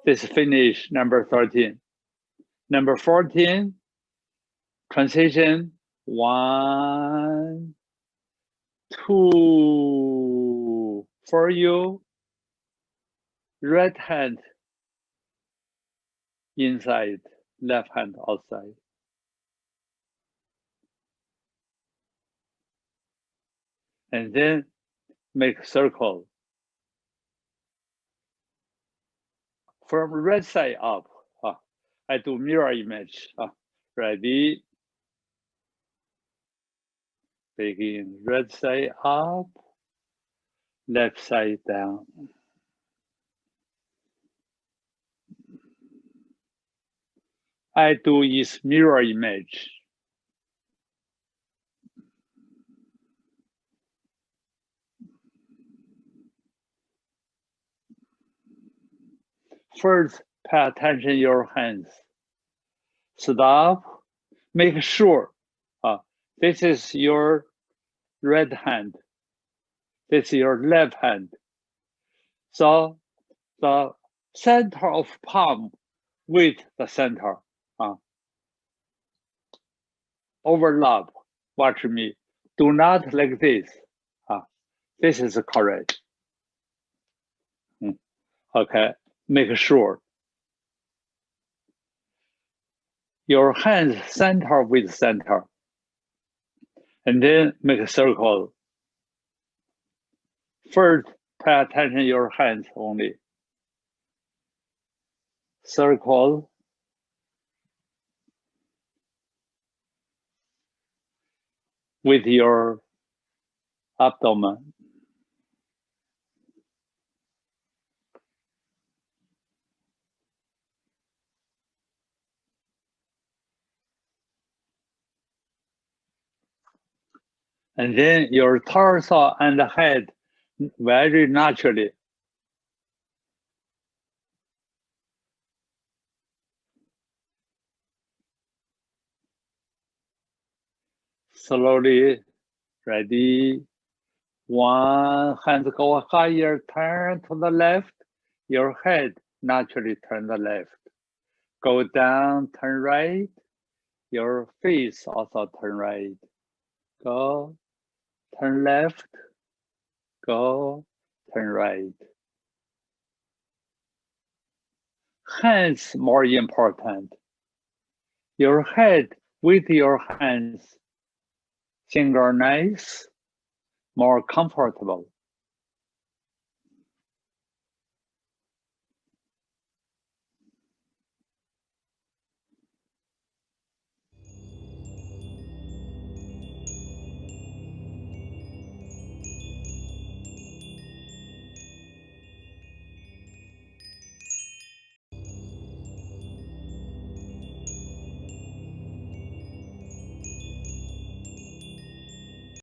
This finish number 13. Number 14, transition 1, 2. For you, right hand inside, left hand outside. And then make a circle. From right side up. I do mirror image. Ready? Begin right side up, left side down. I do is mirror image. First, pay attention to your hands. Stop. Make sure this is your right hand. This is your left hand. So the center of palm with the center. Overlap. Watch me. Do not like this. This is correct. Okay. Make sure your hands center with center. And then make a circle. First, pay attention to your hands only. Circle. With your abdomen. And then your torso and the head very naturally. Slowly, ready. One hand go higher, turn to the left. Your head naturally turn the left. Go down, turn right. Your face also turn right. Go, turn left. Go, turn right. Hands more important. Your head with your hands synchronize, more comfortable.